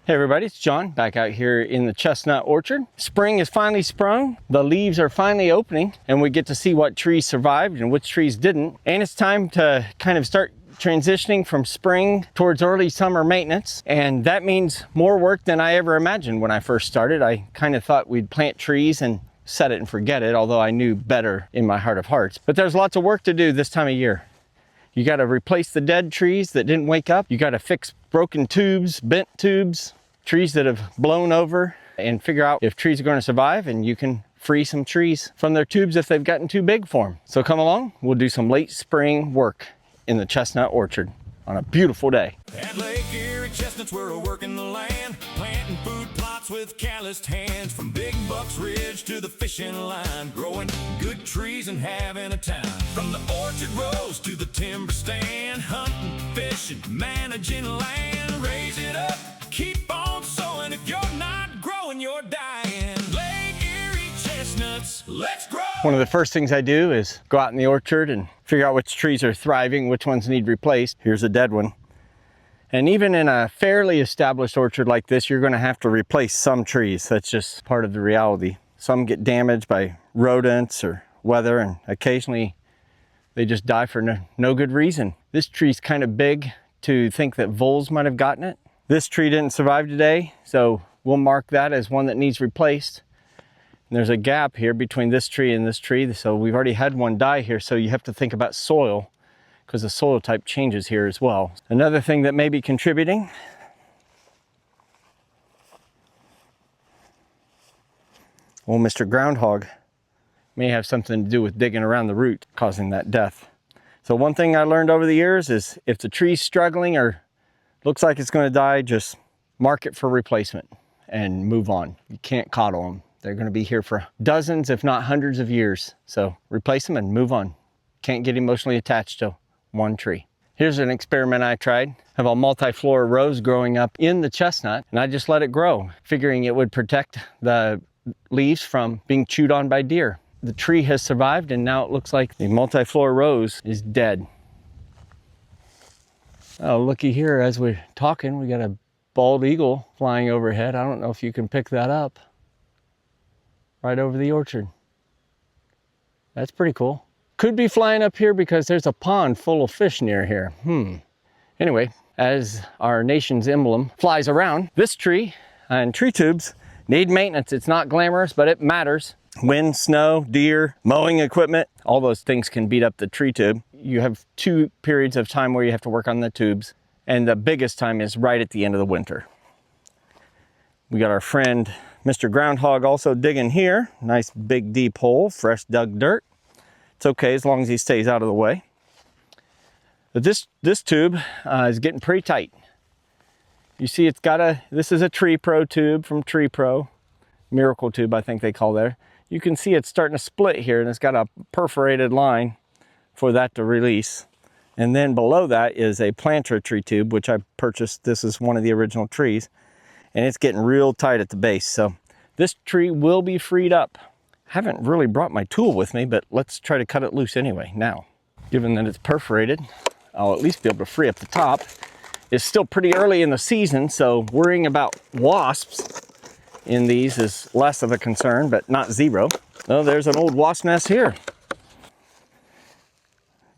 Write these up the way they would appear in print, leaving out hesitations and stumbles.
Hey everybody, it's John back out here in the chestnut orchard. Spring is finally sprung, the leaves are finally opening, and we get to see what trees survived and which trees didn't. And it's time to kind of start transitioning from spring towards early summer maintenance. And that means more work than I ever imagined when I first started. I kind of thought we'd plant trees and set it and forget it, although I knew better in my heart of hearts. But there's lots of work to do this time of year. You got to replace the dead trees that didn't wake up. You got to fix broken tubes, bent tubes, trees that have blown over, and figure out if trees are going to survive, and you can free some trees from their tubes if they've gotten too big for them. So come along, we'll do some late spring work in the chestnut orchard on a beautiful day. At Lake Erie Chestnuts, we're working the land, planting food plots with calloused hands. From Big Bucks Ridge to the fishing line, growing good trees and having a time. From the orchard rows to the timber stand, hunting, fishing, managing land. Raise it up, keep on sowing. If you're not growing, you're dying. Lake Erie Chestnuts, let's grow! One of the first things I do is go out in the orchard and figure out which trees are thriving, which ones need replaced. Here's a dead one. And even in a fairly established orchard like this, you're going to have to replace some trees. That's just part of the reality. Some get damaged by rodents or weather, and occasionally they just die for no good reason. This tree's kind of big to think that voles might have gotten it. This tree didn't survive today, so we'll mark that as one that needs replaced. And there's a gap here between this tree and this tree, so we've already had one die here, so you have to think about soil, because the soil type changes here as well. Another thing that may be contributing, old Mr. Groundhog may have something to do with digging around the root, causing that death. So one thing I learned over the years is if the tree's struggling or looks like it's going to die, just mark it for replacement and move on. You can't coddle them. They're going to be here for dozens, if not hundreds of years. So replace them and move on. Can't get emotionally attached to one tree. Here's an experiment I tried. I have a multiflora rose growing up in the chestnut, and I just let it grow, figuring it would protect the leaves from being chewed on by deer. The tree has survived, and now it looks like the multiflora rose is dead. Oh, looky here, as we're talking, we got a bald eagle flying overhead. I don't know if you can pick that up. Right over the orchard. That's pretty cool. Could be flying up here because there's a pond full of fish near here. Anyway, as our nation's emblem flies around, this tree and tree tubes need maintenance. It's not glamorous, but it matters. Wind, snow, deer, mowing equipment, all those things can beat up the tree tube. You have 2 periods of time where you have to work on the tubes, and the biggest time is right at the end of the winter. We got our friend Mr. Groundhog also digging here. Nice big deep hole, fresh dug dirt. It's okay as long as he stays out of the way. But this tube is getting pretty tight. You see it's got this is a Tree Pro tube from Tree Pro. Miracle tube, I think they call there. You can see it's starting to split here, and it's got a perforated line for that to release. And then below that is a planter tree tube, which I purchased. This is one of the original trees, and it's getting real tight at the base. So this tree will be freed up. Haven't really brought my tool with me, but let's try to cut it loose anyway now. Given that it's perforated, I'll at least be able to free up the top. It's still pretty early in the season, so worrying about wasps in these is less of a concern, but not zero. Oh, there's an old wasp nest here.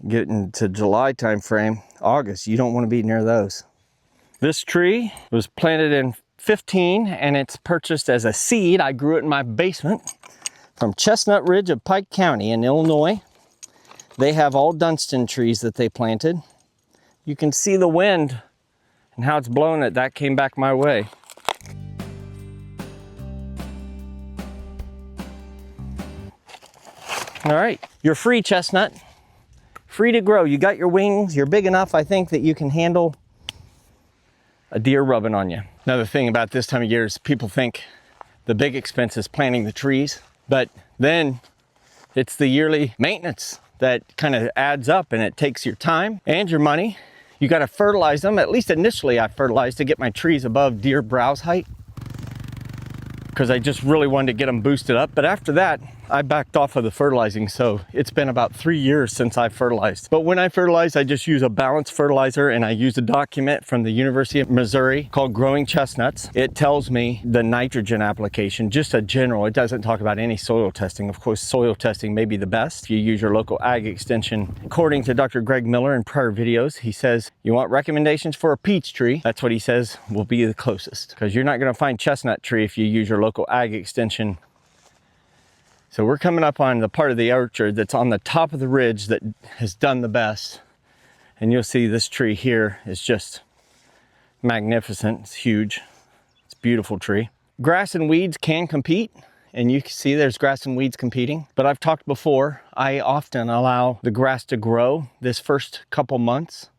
Getting to July time frame, August, you don't want to be near those. This tree was planted in 15, and it's purchased as a seed. I grew it in my basement from Chestnut Ridge of Pike County in Illinois. They have all Dunstan trees that they planted. You can see the wind and how it's blowing it. That came back my way. All right, you're free, chestnut. Free to grow. You got your wings. You're big enough, I think, that you can handle a deer rubbing on you. Another thing about this time of year is people think the big expense is planting the trees, but then it's the yearly maintenance that kind of adds up, and it takes your time and your money. You got to fertilize them. At least initially I fertilized to get my trees above deer browse height, because I just really wanted to get them boosted up. But after that, I backed off of the fertilizing, so it's been about 3 years since I fertilized. But when I fertilize, I just use a balanced fertilizer, and I use a document from the University of Missouri called Growing Chestnuts. It tells me the nitrogen application, just a general. It doesn't talk about any soil testing. Of course, soil testing may be the best if you use your local ag extension. According to Dr. Greg Miller in prior videos, he says you want recommendations for a peach tree. That's what he says will be the closest, because you're not going to find chestnut tree if you use your local ag extension. So we're coming up on the part of the orchard that's on the top of the ridge that has done the best. And you'll see this tree here is just magnificent. It's huge. It's a beautiful tree. Grass and weeds can compete, and you can see there's grass and weeds competing. But I've talked before, I often allow the grass to grow this first couple months.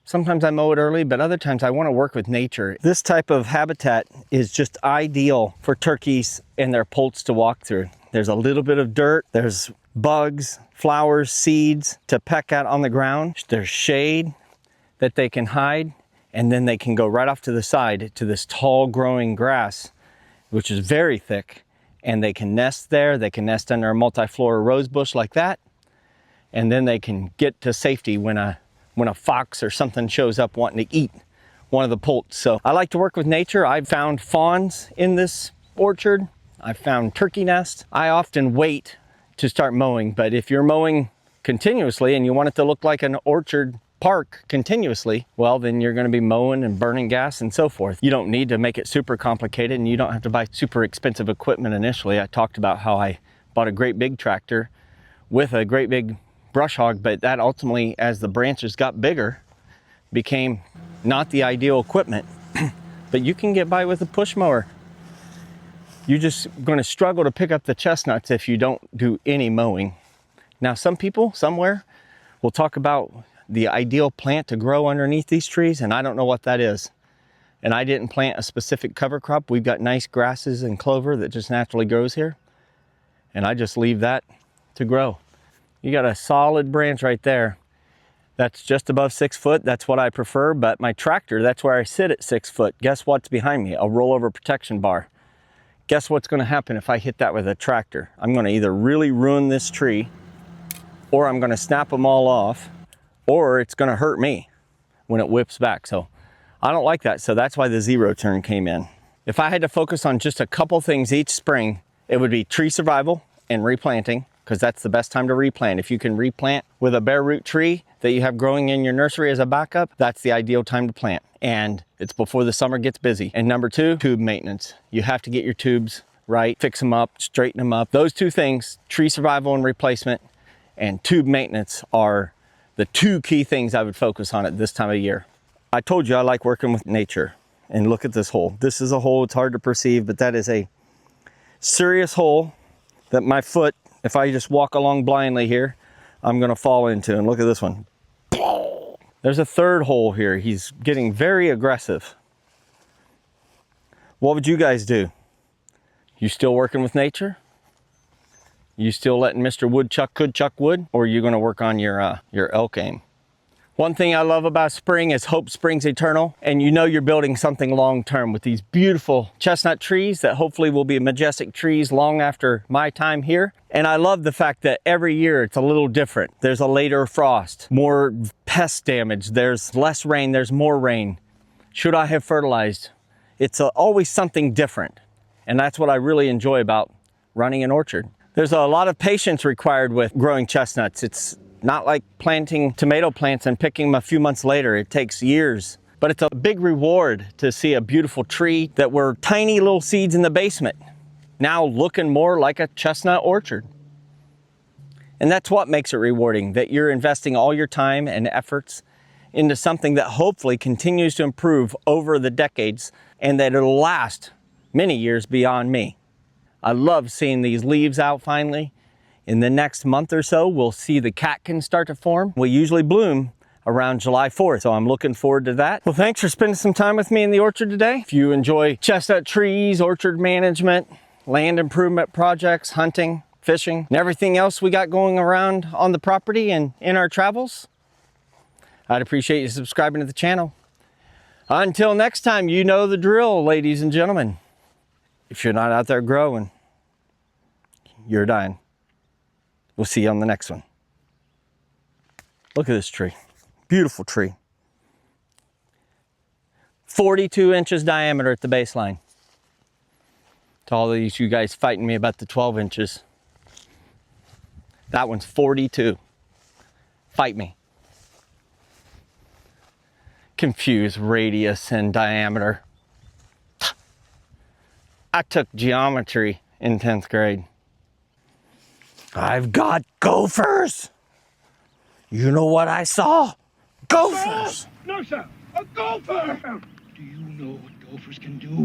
Sometimes I mow it early, but other times I want to work with nature. This type of habitat is just ideal for turkeys and their poults to walk through. There's a little bit of dirt, there's bugs, flowers, seeds to peck at on the ground. There's shade that they can hide, and then they can go right off to the side to this tall growing grass, which is very thick, and they can nest there. They can nest under a multiflora rose bush like that, and then they can get to safety when a fox or something shows up wanting to eat one of the poults. So I like to work with nature. I've found fawns in this orchard. I found turkey nests. I often wait to start mowing, but if you're mowing continuously and you want it to look like an orchard park continuously, well, then you're going to be mowing and burning gas and so forth. You don't need to make it super complicated, and you don't have to buy super expensive equipment initially. I talked about how I bought a great big tractor with a great big brush hog, but that ultimately, as the branches got bigger, became not the ideal equipment. But you can get by with a push mower. You're just going to struggle to pick up the chestnuts if you don't do any mowing. Now, some people somewhere will talk about the ideal plant to grow underneath these trees, and I don't know what that is. And I didn't plant a specific cover crop. We've got nice grasses and clover that just naturally grows here, and I just leave that to grow. You got a solid branch right there. That's just above 6 foot. That's what I prefer, but my tractor, that's where I sit at 6 foot. Guess what's behind me? A rollover protection bar. Guess what's going to happen if I hit that with a tractor? I'm going to either really ruin this tree, or I'm going to snap them all off, or it's going to hurt me when it whips back. So I don't like that. So that's why the zero turn came in. If I had to focus on just a couple things each spring, it would be tree survival and replanting, because that's the best time to replant. If you can replant with a bare root tree that you have growing in your nursery as a backup, that's the ideal time to plant. And it's before the summer gets busy. And number two, tube maintenance. You have to get your tubes right, fix them up, straighten them up. Those two things, tree survival and replacement, and tube maintenance, are the two key things I would focus on at this time of year. I told you I like working with nature. And look at this hole. This is a hole, it's hard to perceive, but that is a serious hole that my foot, if I just walk along blindly here, I'm gonna fall into. And look at this one. There's a third hole here. He's getting very aggressive. What would you guys do? You still working with nature? You still letting Mr. Woodchuck chuck wood? Or are you gonna work on your elk aim? One thing I love about spring is hope springs eternal, and you know you're building something long-term with these beautiful chestnut trees that hopefully will be majestic trees long after my time here. And I love the fact that every year it's a little different. There's a later frost, more pest damage, there's less rain, there's more rain. Should I have fertilized? It's always something different, and that's what I really enjoy about running an orchard. There's a lot of patience required with growing chestnuts. It's not like planting tomato plants and picking them a few months later. It takes years, but it's a big reward to see a beautiful tree that were tiny little seeds in the basement now looking more like a chestnut orchard. And that's what makes it rewarding, that you're investing all your time and efforts into something that hopefully continues to improve over the decades, and that it'll last many years beyond me. I love seeing these leaves out finally. In the next month or so, we'll see the catkins start to form. We usually bloom around July 4th, so I'm looking forward to that. Well, thanks for spending some time with me in the orchard today. If you enjoy chestnut trees, orchard management, land improvement projects, hunting, fishing, and everything else we got going around on the property and in our travels, I'd appreciate you subscribing to the channel. Until next time, you know the drill, ladies and gentlemen. If you're not out there growing, you're dying. We'll see you on the next one. Look at this tree. Beautiful tree. 42 inches diameter at the baseline. To all these you guys fighting me about the 12 inches. That one's 42. Fight me. Confuse radius and diameter. I took geometry in 10th grade. I've got gophers. You know what I saw? Gophers. No, sir. A gopher! Do you know what gophers can do?